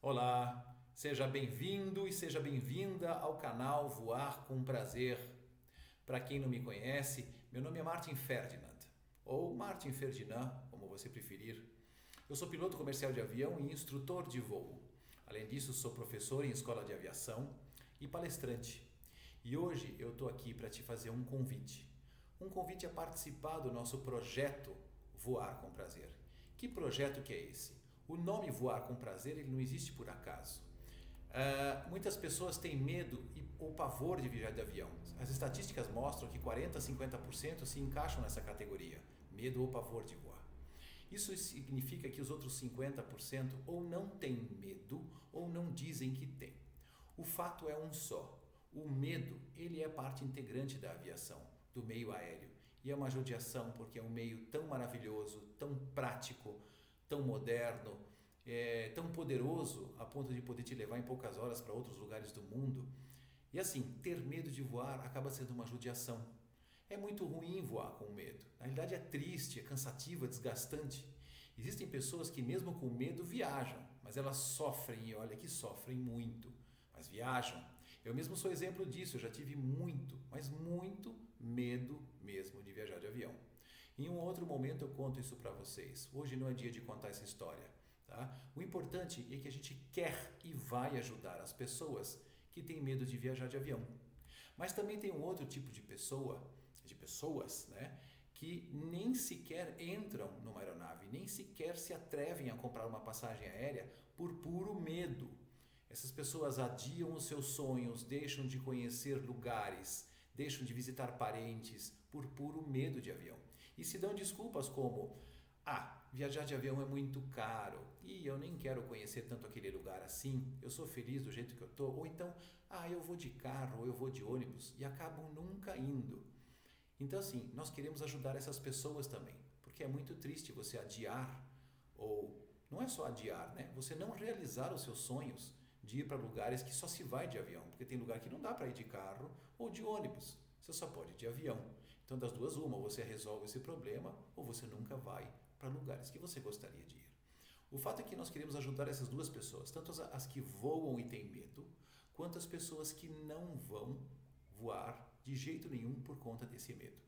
Olá, seja bem-vindo e seja bem-vinda ao canal Voar com Prazer. Para quem não me conhece, meu nome é Martin Ferdinand, ou Martin Ferdinand, como você preferir. Eu sou piloto comercial de avião e instrutor de voo. Além disso, sou professor em escola de aviação e palestrante. E hoje eu estou aqui para te fazer um convite. Um convite a participar do nosso projeto Voar com Prazer. Que projeto que é esse? O nome Voar com Prazer ele não existe por acaso. Muitas pessoas têm medo ou pavor de viajar de avião. As estatísticas mostram que 40% a 50% se encaixam nessa categoria, medo ou pavor de voar. Isso significa que os outros 50% ou não têm medo ou não dizem que têm. O fato é um só. O medo ele é parte integrante da aviação, do meio aéreo. E é uma judiação porque é um meio tão maravilhoso, tão prático, tão moderno, tão poderoso a ponto de poder te levar em poucas horas para outros lugares do mundo. E assim, ter medo de voar acaba sendo uma judiação. É muito ruim voar com medo. Na realidade é triste, é cansativo, é desgastante. Existem pessoas que mesmo com medo viajam, mas elas sofrem e olha que sofrem muito, mas viajam. Eu mesmo sou exemplo disso, eu já tive muito, mas muito medo mesmo de viajar de avião. Em um outro momento eu conto isso para vocês. Hoje não é dia de contar essa história. Tá? O importante é que a gente quer e vai ajudar as pessoas que têm medo de viajar de avião. Mas também tem um outro tipo de pessoas, né, que nem sequer entram numa aeronave, nem sequer se atrevem a comprar uma passagem aérea por puro medo. Essas pessoas adiam os seus sonhos, deixam de conhecer lugares, deixam de visitar parentes por puro medo de avião. E se dão desculpas como: viajar de avião é muito caro e eu nem quero conhecer tanto aquele lugar assim, eu sou feliz do jeito que eu estou. Ou então, eu vou de carro ou eu vou de ônibus e acabam nunca indo. Então assim, nós queremos ajudar essas pessoas também, porque é muito triste você adiar, ou não é só adiar, né? Você não realizar os seus sonhos de ir para lugares que só se vai de avião, porque tem lugar que não dá para ir de carro ou de ônibus, você só pode ir de avião. Então das duas uma, ou você resolve esse problema ou você nunca vai para lugares que você gostaria de ir. O fato é que nós queremos ajudar essas duas pessoas, tanto as que voam e têm medo, quanto as pessoas que não vão voar de jeito nenhum por conta desse medo.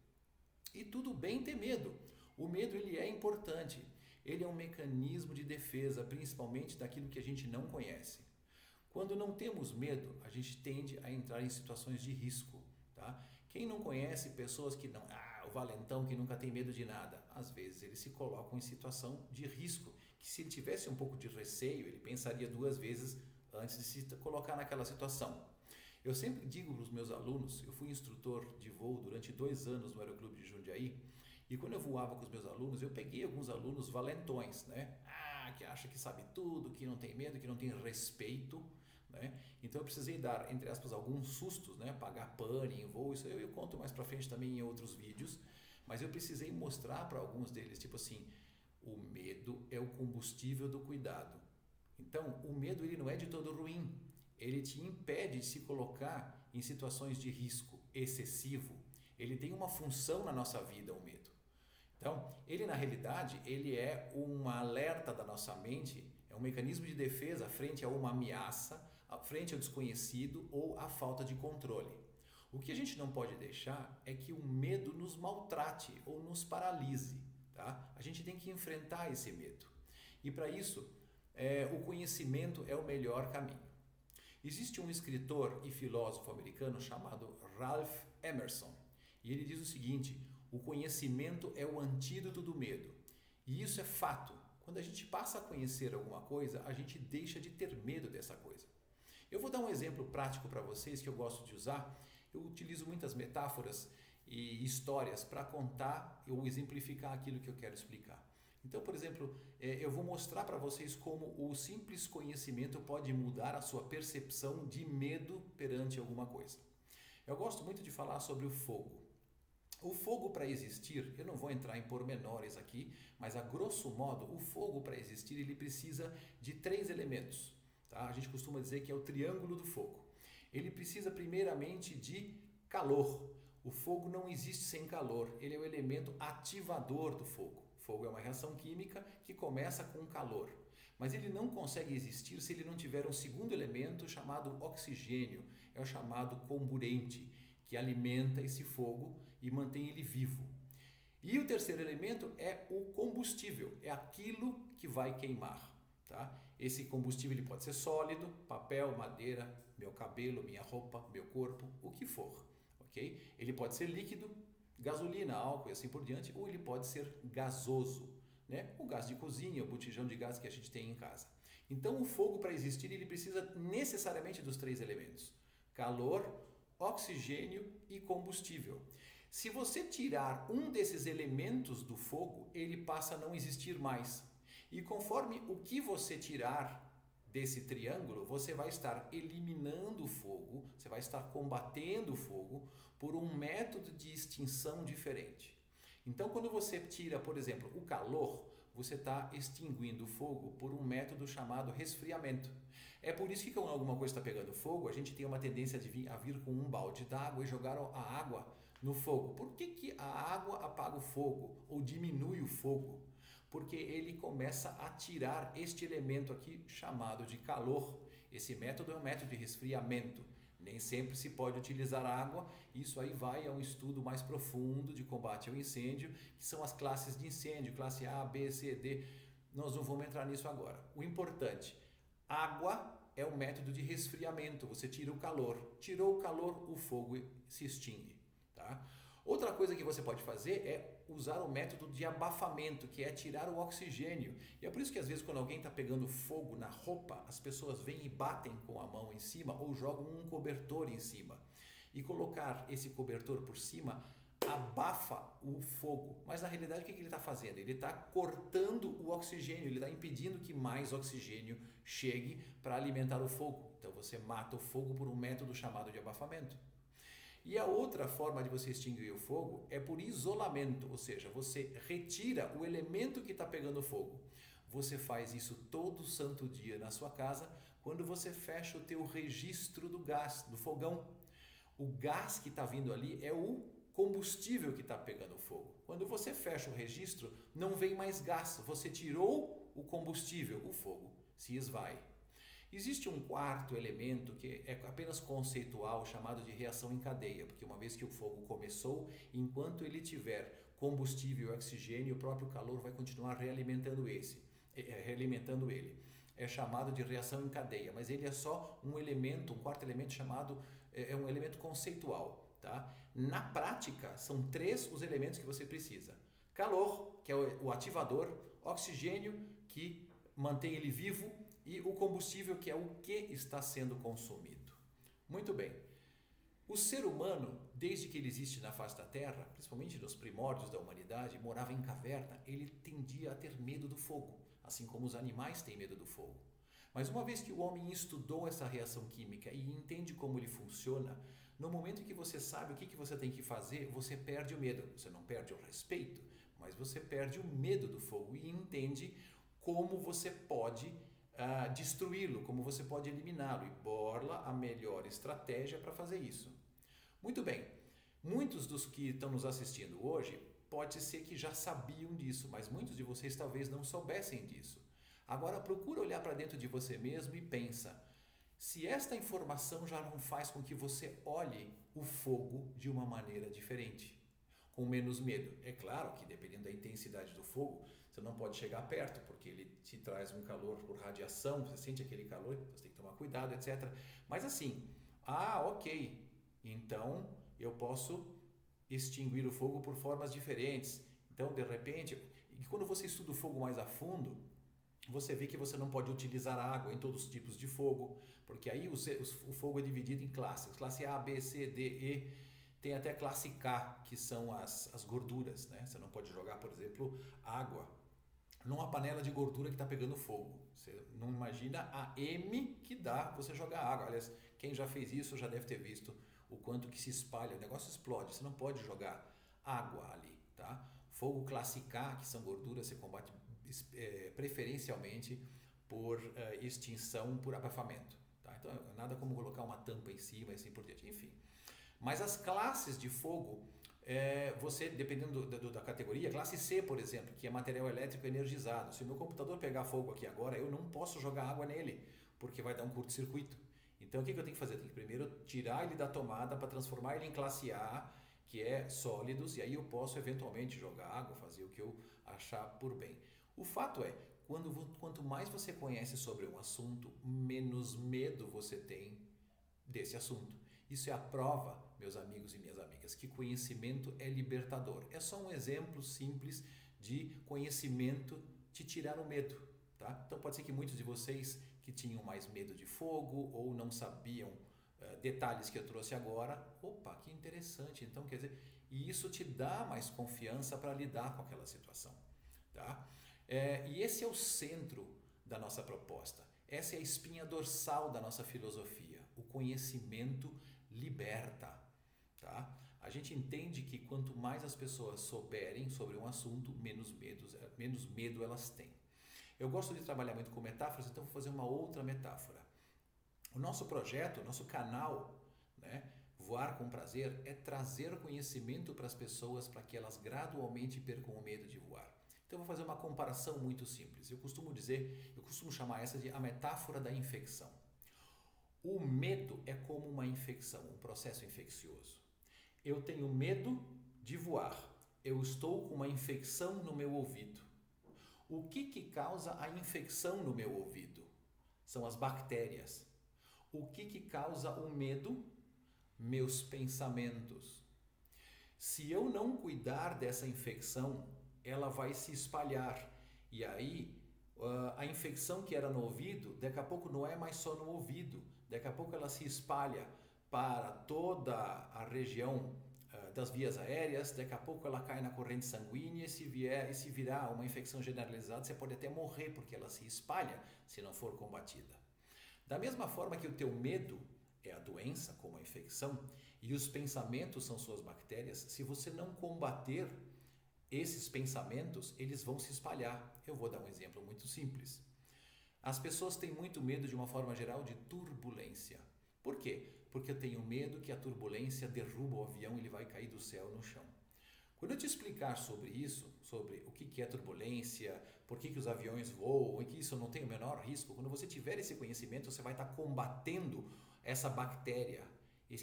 E tudo bem ter medo. O medo ele é importante. Ele é um mecanismo de defesa, principalmente daquilo que a gente não conhece. Quando não temos medo, a gente tende a entrar em situações de risco. Tá? Quem não conhece pessoas que não, o valentão que nunca tem medo de nada, às vezes eles se colocam em situação de risco, que se ele tivesse um pouco de receio, ele pensaria duas vezes antes de se colocar naquela situação. Eu sempre digo para os meus alunos, eu fui instrutor de voo durante 2 anos no Aeroclube de Jundiaí, e quando eu voava com os meus alunos, eu peguei alguns alunos valentões, né? Que acha que sabe tudo, que não tem medo, que não tem respeito, né? Então eu precisei dar, entre aspas, alguns sustos, né? Pagar pane em voo, isso eu conto mais pra frente também em outros vídeos, mas eu precisei mostrar para alguns deles, tipo assim, o medo é o combustível do cuidado. Então, o medo ele não é de todo ruim, ele te impede de se colocar em situações de risco excessivo. Ele tem uma função na nossa vida, o medo. Então, ele na realidade, ele é um alerta da nossa mente, é um mecanismo de defesa frente a uma ameaça, frente ao desconhecido ou à falta de controle. O que a gente não pode deixar é que o medo nos maltrate ou nos paralise. Tá? A gente tem que enfrentar esse medo. E para isso, o conhecimento é o melhor caminho. Existe um escritor e filósofo americano chamado Ralph Emerson, e ele diz o seguinte: o conhecimento é o antídoto do medo. E isso é fato. Quando a gente passa a conhecer alguma coisa, a gente deixa de ter medo dessa coisa. Eu vou dar um exemplo prático para vocês que eu gosto de usar. Eu utilizo muitas metáforas e histórias para contar ou exemplificar aquilo que eu quero explicar. Então, por exemplo, eu vou mostrar para vocês como o simples conhecimento pode mudar a sua percepção de medo perante alguma coisa. Eu gosto muito de falar sobre o fogo. O fogo para existir, eu não vou entrar em pormenores aqui, mas a grosso modo, o fogo para existir ele precisa de 3 elementos. Tá? A gente costuma dizer que é o triângulo do fogo. Ele precisa primeiramente de calor. O fogo não existe sem calor, ele é o elemento ativador do fogo. Fogo é uma reação química que começa com calor. Mas ele não consegue existir se ele não tiver um segundo elemento chamado oxigênio, é o chamado comburente, que alimenta esse fogo e mantém ele vivo. E o terceiro elemento é o combustível, é aquilo que vai queimar. Tá? Esse combustível ele pode ser sólido, papel, madeira, meu cabelo, minha roupa, meu corpo, o que for. Okay? Ele pode ser líquido, gasolina, álcool e assim por diante, ou ele pode ser gasoso, né? O gás de cozinha, o botijão de gás que a gente tem em casa. Então o fogo, para existir, ele precisa necessariamente dos três elementos: calor, oxigênio e combustível. Se você tirar um desses elementos do fogo, ele passa a não existir mais. E conforme o que você tirar desse triângulo, você vai estar eliminando o fogo, você vai estar combatendo o fogo por um método de extinção diferente. Então, quando você tira, por exemplo, o calor, você está extinguindo o fogo por um método chamado resfriamento. É por isso que quando alguma coisa está pegando fogo, a gente tem uma tendência a vir com um balde d'água e jogar a água no fogo. Por que a água apaga o fogo ou diminui o fogo? Porque ele começa a tirar este elemento aqui chamado de calor. Esse método é um método de resfriamento. Nem sempre se pode utilizar água. Isso aí vai a um estudo mais profundo de combate ao incêndio, que são as classes de incêndio, classe A, B, C, D. Nós não vamos entrar nisso agora. O importante, água é um método de resfriamento. Você tira o calor. Tirou o calor, o fogo se extingue. Tá? Outra coisa que você pode fazer é usar o método de abafamento, que é tirar o oxigênio. E é por isso que às vezes quando alguém está pegando fogo na roupa, as pessoas vêm e batem com a mão em cima ou jogam um cobertor em cima. E colocar esse cobertor por cima abafa o fogo. Mas na realidade o que ele está fazendo? Ele está cortando o oxigênio, ele está impedindo que mais oxigênio chegue para alimentar o fogo. Então você mata o fogo por um método chamado de abafamento. E a outra forma de você extinguir o fogo é por isolamento, ou seja, você retira o elemento que está pegando fogo. Você faz isso todo santo dia na sua casa, quando você fecha o teu registro do gás, do fogão. O gás que está vindo ali é o combustível que está pegando fogo. Quando você fecha o registro, não vem mais gás, você tirou o combustível, o fogo se esvai. Existe um quarto elemento que é apenas conceitual, chamado de reação em cadeia, porque uma vez que o fogo começou, enquanto ele tiver combustível e oxigênio, o próprio calor vai continuar realimentando ele. É chamado de reação em cadeia, mas ele é só um elemento, um quarto elemento chamado, é um elemento conceitual. Tá? Na prática, são três os elementos que você precisa: calor, que é o ativador, oxigênio, que mantém ele vivo, e o combustível, que é o que está sendo consumido. Muito bem. O ser humano, desde que ele existe na face da Terra, principalmente nos primórdios da humanidade, morava em caverna, ele tendia a ter medo do fogo, assim como os animais têm medo do fogo. Mas uma vez que o homem estudou essa reação química e entende como ele funciona, no momento em que você sabe o que você tem que fazer, você perde o medo. Você não perde o respeito, mas você perde o medo do fogo e entende como você pode destruí-lo, como você pode eliminá-lo, e borla a melhor estratégia para fazer isso. Muito bem, muitos dos que estão nos assistindo hoje pode ser que já sabiam disso, mas muitos de vocês talvez não soubessem disso. Agora procura olhar para dentro de você mesmo e pensa: se esta informação já não faz com que você olhe o fogo de uma maneira diferente, com menos medo. É claro que dependendo da intensidade do fogo, você não pode chegar perto, porque ele te traz um calor por radiação, você sente aquele calor, você tem que tomar cuidado, etc. Mas assim, ok, então eu posso extinguir o fogo por formas diferentes. Então, de repente, e quando você estuda o fogo mais a fundo, você vê que você não pode utilizar água em todos os tipos de fogo, porque aí o fogo é dividido em classes, classe A, B, C, D, E, tem até classe K, que são as gorduras, né? Você não pode jogar, por exemplo, água numa panela de gordura que está pegando fogo. Você não imagina a M que dá você jogar água. Aliás, quem já fez isso já deve ter visto o quanto que se espalha, o negócio explode. Você não pode jogar água ali, tá? Fogo classe K, que são gorduras, você combate preferencialmente por extinção por abafamento. Tá? Então, nada como colocar uma tampa em cima e assim por diante. Enfim. Mas as classes de fogo Você, dependendo da categoria, classe C, por exemplo, que é material elétrico energizado. Se o meu computador pegar fogo aqui agora, eu não posso jogar água nele, porque vai dar um curto-circuito. Então, o que eu tenho que fazer? Eu tenho que primeiro tirar ele da tomada para transformar ele em classe A, que é sólidos, e aí eu posso eventualmente jogar água, fazer o que eu achar por bem. O fato é, quanto mais você conhece sobre um assunto, menos medo você tem desse assunto. Isso é a prova, meus amigos e minhas amigas, que conhecimento é libertador. É só um exemplo simples de conhecimento te tirar o medo, tá? Então pode ser que muitos de vocês que tinham mais medo de fogo ou não sabiam detalhes que eu trouxe agora, opa, que interessante. Então quer dizer, e isso te dá mais confiança para lidar com aquela situação, tá? E esse é o centro da nossa proposta. Essa é a espinha dorsal da nossa filosofia. O conhecimento liberta, tá? A gente entende que quanto mais as pessoas souberem sobre um assunto, menos medo elas têm. Eu gosto de trabalhar muito com metáforas, então vou fazer uma outra metáfora. O nosso projeto, o nosso canal, né, Voar com Prazer, é trazer conhecimento para as pessoas para que elas gradualmente percam o medo de voar. Então eu vou fazer uma comparação muito simples. Eu costumo chamar essa de a metáfora da infecção. O medo é como uma infecção, um processo infeccioso. Eu tenho medo de voar. Eu estou com uma infecção no meu ouvido. O que causa a infecção no meu ouvido? São as bactérias. O que causa o medo? Meus pensamentos. Se eu não cuidar dessa infecção, ela vai se espalhar. E aí, a infecção que era no ouvido, daqui a pouco não é mais só no ouvido. Daqui a pouco ela se espalha para toda a região das vias aéreas, daqui a pouco ela cai na corrente sanguínea e se virar uma infecção generalizada, você pode até morrer porque ela se espalha se não for combatida. Da mesma forma que o teu medo é a doença, como a infecção, e os pensamentos são suas bactérias, se você não combater esses pensamentos, eles vão se espalhar. Eu vou dar um exemplo muito simples. As pessoas têm muito medo, de uma forma geral, de turbulência. Por quê? Porque eu tenho medo que a turbulência derruba o avião e ele vai cair do céu no chão. Quando eu te explicar sobre isso, sobre o que é turbulência, por que os aviões voam e que isso não tem o menor risco, quando você tiver esse conhecimento, você vai estar combatendo essa bactéria,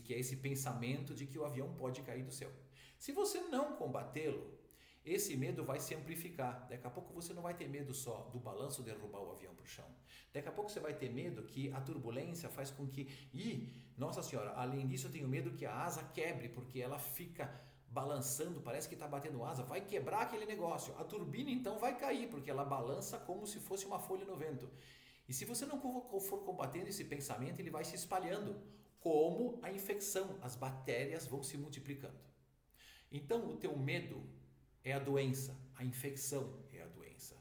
que é esse pensamento de que o avião pode cair do céu. Se você não combatê-lo, esse medo vai se amplificar. Daqui a pouco você não vai ter medo só do balanço derrubar o avião para o chão. Daqui a pouco você vai ter medo que a turbulência faz com que... Nossa Senhora, além disso eu tenho medo que a asa quebre, porque ela fica balançando, parece que está batendo asa, vai quebrar aquele negócio. A turbina então vai cair, porque ela balança como se fosse uma folha no vento. E se você não for combatendo esse pensamento, ele vai se espalhando, como a infecção, as bactérias vão se multiplicando. Então o teu medo é a doença, a infecção é a doença.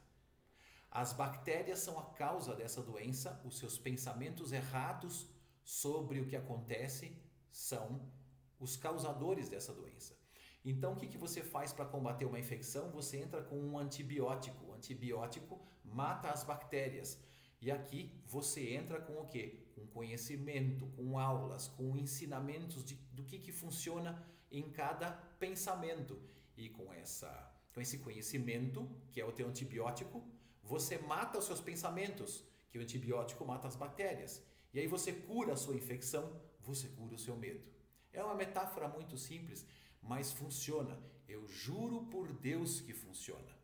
As bactérias são a causa dessa doença, os seus pensamentos errados sobre o que acontece são os causadores dessa doença. Então, o que você faz para combater uma infecção? Você entra com um antibiótico. O antibiótico mata as bactérias. E aqui você entra com o quê? Com conhecimento, com aulas, com ensinamentos do que funciona em cada pensamento. E com esse conhecimento, que é o teu antibiótico, você mata os seus pensamentos, que o antibiótico mata as bactérias. E aí você cura a sua infecção, você cura o seu medo. É uma metáfora muito simples, mas funciona. Eu juro por Deus que funciona.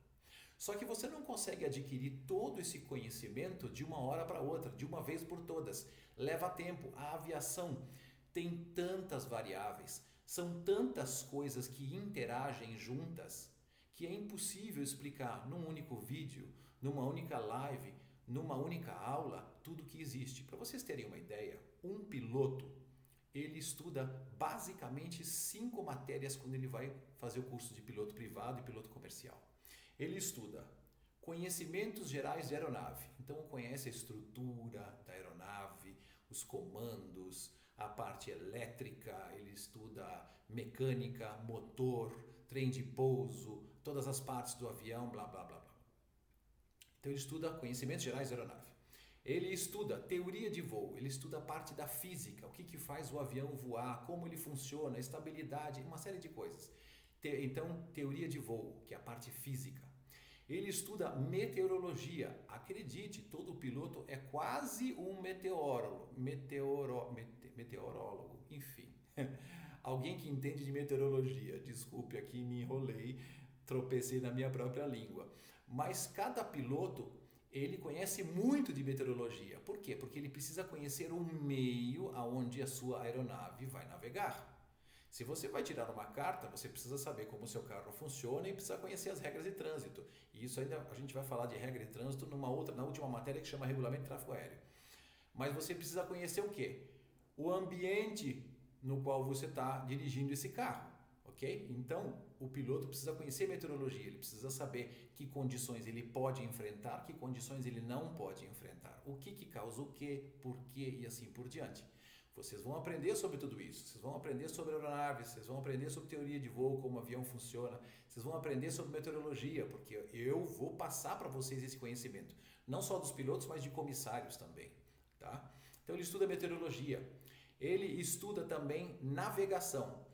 Só que você não consegue adquirir todo esse conhecimento de uma hora para outra, de uma vez por todas. Leva tempo. A aviação tem tantas variáveis, são tantas coisas que interagem juntas, que é impossível explicar num único vídeo, numa única live, numa única aula, tudo que existe. Para vocês terem uma ideia, um piloto, ele estuda basicamente 5 matérias quando ele vai fazer o curso de piloto privado e piloto comercial. Ele estuda conhecimentos gerais de aeronave, então conhece a estrutura da aeronave, os comandos, a parte elétrica, ele estuda mecânica, motor, trem de pouso, todas as partes do avião, blá blá blá blá. Então ele estuda conhecimentos gerais de aeronave. Ele estuda teoria de voo, ele estuda a parte da física, o que faz o avião voar, como ele funciona, estabilidade, uma série de coisas. Então, teoria de voo, que é a parte física. Ele estuda meteorologia. Acredite, todo piloto é quase um meteorólogo, enfim. Alguém que entende de meteorologia. Desculpe, aqui me enrolei, tropecei na minha própria língua. Mas cada piloto, ele conhece muito de meteorologia. Por quê? Porque ele precisa conhecer o meio aonde a sua aeronave vai navegar. Se você vai tirar uma carta, você precisa saber como o seu carro funciona e precisa conhecer as regras de trânsito. E isso ainda a gente vai falar de regra de trânsito na última matéria que chama Regulamento de Tráfego Aéreo. Mas você precisa conhecer o quê? O ambiente no qual você está dirigindo esse carro, ok? Então, o piloto precisa conhecer meteorologia, ele precisa saber que condições ele pode enfrentar, que condições ele não pode enfrentar, o que causa o quê, por quê e assim por diante. Vocês vão aprender sobre tudo isso, vocês vão aprender sobre aeronaves, vocês vão aprender sobre teoria de voo, como o avião funciona, vocês vão aprender sobre meteorologia, porque eu vou passar para vocês esse conhecimento, não só dos pilotos, mas de comissários também, tá? Então ele estuda meteorologia, ele estuda também navegação.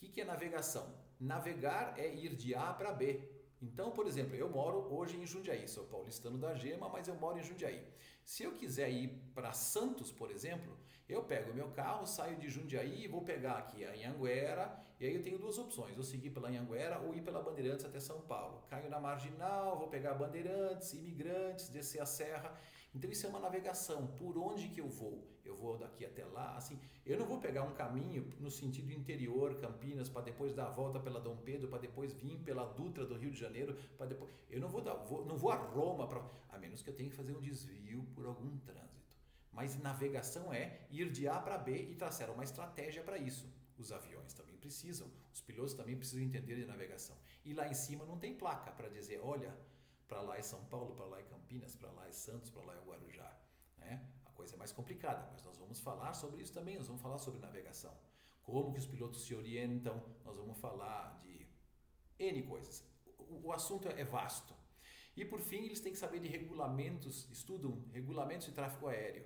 O que é navegação? Navegar é ir de A para B. Então, por exemplo, eu moro hoje em Jundiaí, sou paulistano da Gema, mas eu moro em Jundiaí. Se eu quiser ir para Santos, por exemplo, eu pego meu carro, saio de Jundiaí e vou pegar aqui a Anhanguera, e aí eu tenho duas opções, eu seguir pela Anhanguera ou ir pela Bandeirantes até São Paulo. Caio na Marginal, vou pegar Bandeirantes, Imigrantes, descer a serra. Então isso é uma navegação, por onde que eu vou? Eu vou daqui até lá, assim, eu não vou pegar um caminho no sentido interior, Campinas, para depois dar a volta pela Dom Pedro, para depois vir pela Dutra do Rio de Janeiro, para depois, eu não vou a Roma, a menos que eu tenha que fazer um desvio por algum trânsito. Mas navegação é ir de A para B e traçar uma estratégia para isso. Os aviões também precisam, os pilotos também precisam entender de navegação. E lá em cima não tem placa para dizer, olha, para lá é São Paulo, para lá é Campinas, para lá é Santos, para lá é Guarujá, né? A coisa é mais complicada, mas nós vamos falar sobre isso também, nós vamos falar sobre navegação. Como que os pilotos se orientam, nós vamos falar de N coisas. O assunto é vasto. E por fim, eles têm que saber de regulamentos, estudam regulamentos de tráfego aéreo.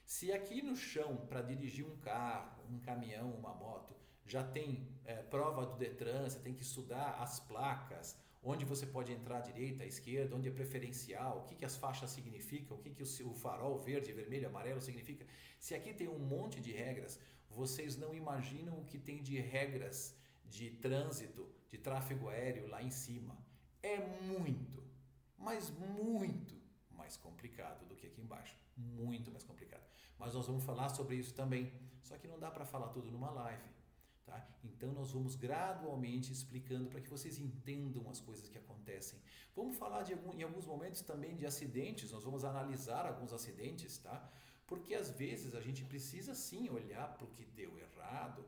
Se aqui no chão, para dirigir um carro, um caminhão, uma moto, já tem prova do Detran, você tem que estudar as placas, onde você pode entrar à direita, à esquerda, onde é preferencial, o que as faixas significam, o que o farol verde, vermelho, amarelo significa. Se aqui tem um monte de regras, vocês não imaginam o que tem de regras de trânsito, de tráfego aéreo lá em cima. É muito, mas muito mais complicado do que aqui embaixo. Muito mais complicado. Mas nós vamos falar sobre isso também. Só que não dá para falar tudo numa live. Tá? Então nós vamos gradualmente explicando para que vocês entendam as coisas que acontecem. Vamos falar em alguns momentos também de acidentes, nós vamos analisar alguns acidentes, tá? Porque às vezes a gente precisa sim olhar para o que deu errado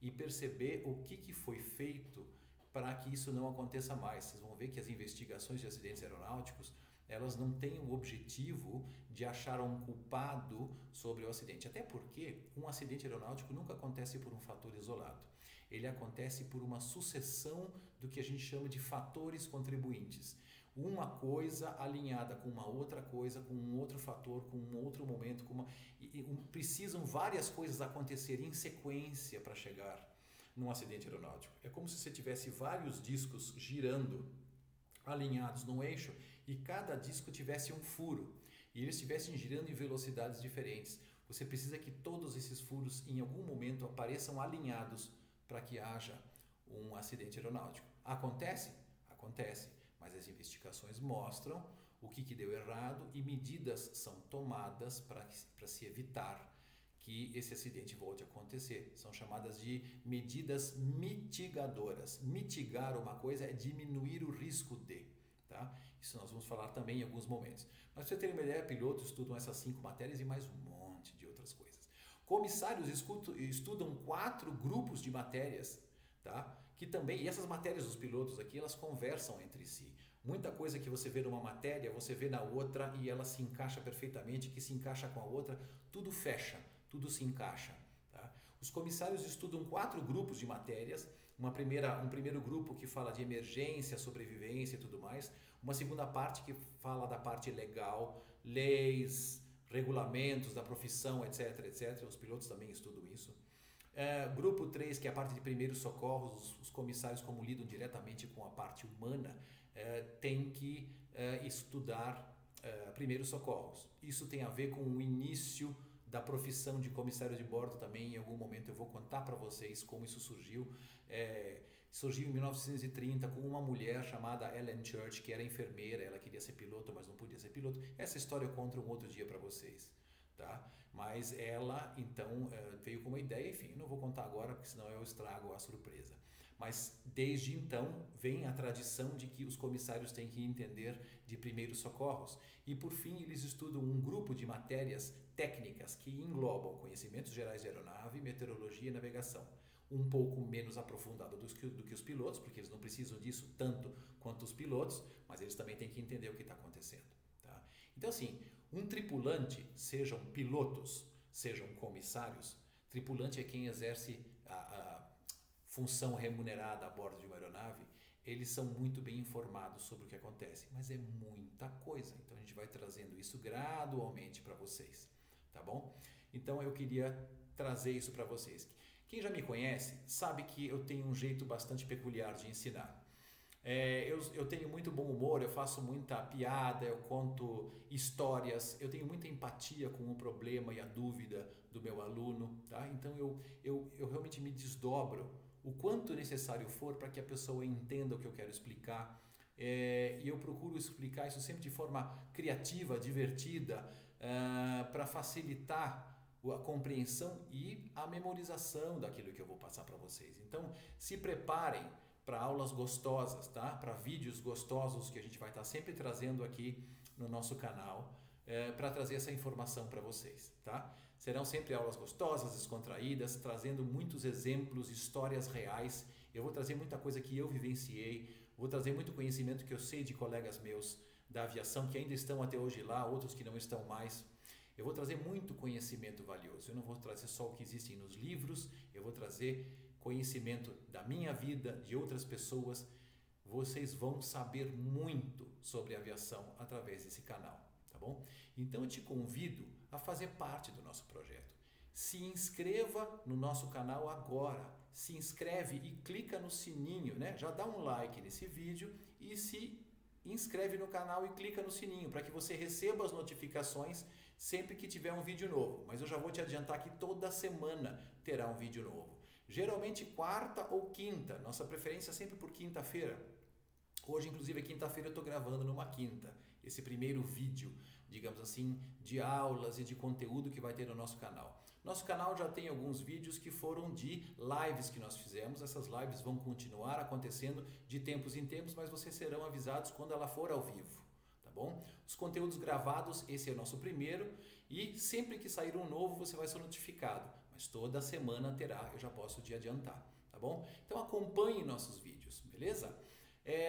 e perceber o que foi feito para que isso não aconteça mais. Vocês vão ver que as investigações de acidentes aeronáuticos, elas não têm o objetivo de achar um culpado sobre o acidente. Até porque um acidente aeronáutico nunca acontece por um fator isolado. Ele acontece por uma sucessão do que a gente chama de fatores contribuintes. Uma coisa alinhada com uma outra coisa, com um outro fator, com um outro momento, precisam várias coisas acontecerem em sequência para chegar num acidente aeronáutico. É como se você tivesse vários discos girando, alinhados num eixo, e cada disco tivesse um furo, e eles estivessem girando em velocidades diferentes. Você precisa que todos esses furos, em algum momento, apareçam alinhados para que haja um acidente aeronáutico. Acontece? Acontece, mas as investigações mostram o que deu errado e medidas são tomadas para se evitar que esse acidente volte a acontecer. São chamadas de medidas mitigadoras. Mitigar uma coisa é diminuir o risco de, tá? Isso nós vamos falar também em alguns momentos. Mas para você ter uma ideia, pilotos estudam essas 5 matérias e mais um monte de outras coisas. Comissários estudam 4 grupos de matérias, tá? Que também, e essas matérias dos pilotos aqui, elas conversam entre si. Muita coisa que você vê numa matéria, você vê na outra e ela se encaixa perfeitamente, que se encaixa com a outra, tudo fecha, tudo se encaixa. Tá? Os comissários estudam 4 grupos de matérias, um primeiro grupo que fala de emergência, sobrevivência e tudo mais, uma segunda parte que fala da parte legal, leis, regulamentos da profissão, etc, etc. Os pilotos também estudam isso. Grupo 3, que é a parte de primeiros socorros, os comissários, como lidam diretamente com a parte humana, tem que estudar primeiros socorros. Isso tem a ver com o início da profissão de comissário de bordo também. Em algum momento eu vou contar para vocês como isso surgiu. Surgiu em 1930 com uma mulher chamada Ellen Church, que era enfermeira. Ela queria ser piloto, mas não podia ser piloto. Essa história eu conto um outro dia para vocês, tá? Mas ela então veio com uma ideia, enfim, não vou contar agora porque senão eu estrago a surpresa. Mas desde então vem a tradição de que os comissários têm que entender de primeiros socorros. E por fim eles estudam um grupo de matérias técnicas que englobam conhecimentos gerais de aeronave, meteorologia e navegação. Um pouco menos aprofundado do que os pilotos, porque eles não precisam disso tanto quanto os pilotos, mas eles também têm que entender o que está acontecendo. Tá? Então assim, um tripulante, sejam pilotos, sejam comissários, tripulante é quem exerce a função remunerada a bordo de uma aeronave, eles são muito bem informados sobre o que acontece, mas é muita coisa, então a gente vai trazendo isso gradualmente para vocês, tá bom? Então eu queria trazer isso para vocês. Quem já me conhece sabe que eu tenho um jeito bastante peculiar de ensinar. Eu tenho muito bom humor, eu faço muita piada, eu conto histórias, eu tenho muita empatia com o problema e a dúvida do meu aluno, tá? Então eu realmente me desdobro o quanto necessário for para que a pessoa entenda o que eu quero explicar, e eu procuro explicar isso sempre de forma criativa, divertida, para facilitar a compreensão e a memorização daquilo que eu vou passar para vocês. Então se preparem para aulas gostosas, tá? Para vídeos gostosos que a gente vai estar sempre trazendo aqui no nosso canal, para trazer essa informação para vocês, tá? Serão sempre aulas gostosas, descontraídas, trazendo muitos exemplos, histórias reais. Eu vou trazer muita coisa que eu vivenciei, vou trazer muito conhecimento que eu sei de colegas meus da aviação que ainda estão até hoje lá, outros que não estão mais. Eu vou trazer muito conhecimento valioso. Eu não vou trazer só o que existe nos livros, eu vou trazer conhecimento da minha vida, de outras pessoas. Vocês vão saber muito sobre aviação através desse canal, tá bom? Então eu te convido a fazer parte do nosso projeto. Se inscreva no nosso canal agora. Se inscreve e clica no sininho, né? Já dá um like nesse vídeo e se inscreve no canal e clica no sininho para que você receba as notificações sempre que tiver um vídeo novo. Mas eu já vou te adiantar que toda semana terá um vídeo novo. Geralmente quarta ou quinta, nossa preferência é sempre por quinta-feira. Hoje, inclusive, quinta-feira eu estou gravando numa quinta, esse primeiro vídeo, digamos assim, de aulas e de conteúdo que vai ter no nosso canal. Nosso canal já tem alguns vídeos que foram de lives que nós fizemos, essas lives vão continuar acontecendo de tempos em tempos, mas vocês serão avisados quando ela for ao vivo, tá bom? Os conteúdos gravados, esse é o nosso primeiro, e sempre que sair um novo você vai ser notificado. Mas toda semana terá, eu já posso te adiantar, tá bom? Então acompanhe nossos vídeos, beleza?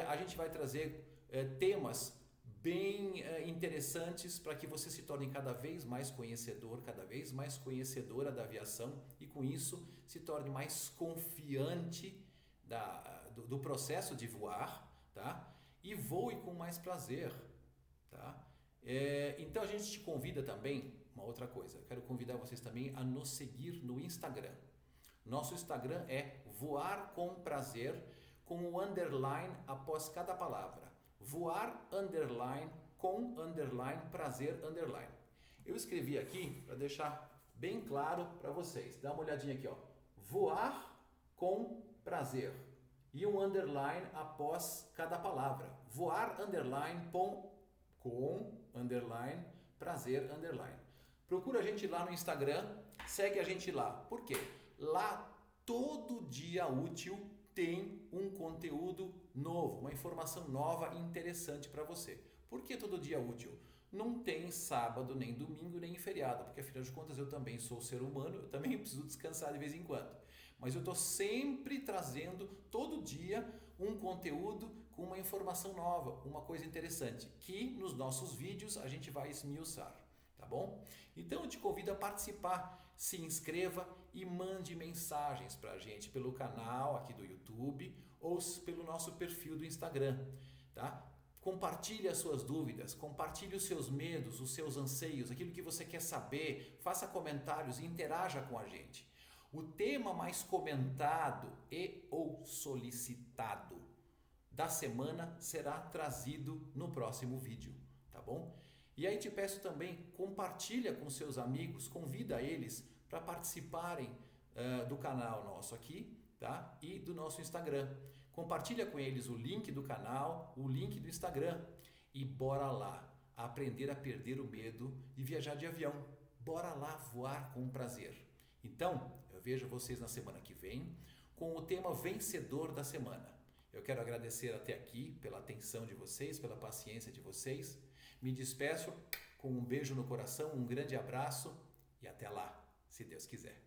A gente vai trazer temas bem interessantes para que você se torne cada vez mais conhecedor, cada vez mais conhecedora da aviação e com isso se torne mais confiante do processo de voar, tá? E voe com mais prazer, tá? Então a gente te convida também, uma outra coisa, quero convidar vocês também a nos seguir no Instagram. Nosso Instagram é Voar com Prazer, com o underline após cada palavra. Voar underline com underline prazer underline. Eu escrevi aqui para deixar bem claro para vocês. Dá uma olhadinha aqui, ó. Voar com prazer. E um underline após cada palavra. Voar underline com underline prazer underline. Procura a gente lá no Instagram, segue a gente lá. Por quê? Lá todo dia útil tem um conteúdo novo, uma informação nova e interessante para você. Por que todo dia útil? Não tem sábado, nem domingo, nem feriado, porque afinal de contas eu também sou ser humano, eu também preciso descansar de vez em quando. Mas eu estou sempre trazendo, todo dia, um conteúdo com uma informação nova, uma coisa interessante, que nos nossos vídeos a gente vai esmiuçar, tá bom? Então eu te convido a participar, se inscreva e mande mensagens para a gente pelo canal aqui do YouTube ou pelo nosso perfil do Instagram, tá? Compartilhe as suas dúvidas, compartilhe os seus medos, os seus anseios, aquilo que você quer saber, faça comentários e interaja com a gente. O tema mais comentado e ou solicitado da semana será trazido no próximo vídeo, tá bom? E aí te peço também, compartilha com seus amigos, convida eles para participarem do canal nosso aqui, tá? E do nosso Instagram. Compartilha com eles o link do canal, o link do Instagram e bora lá aprender a perder o medo de viajar de avião. Bora lá voar com prazer. Então, eu vejo vocês na semana que vem com o tema vencedor da semana. Eu quero agradecer até aqui pela atenção de vocês, pela paciência de vocês. Me despeço com um beijo no coração, um grande abraço e até lá, se Deus quiser.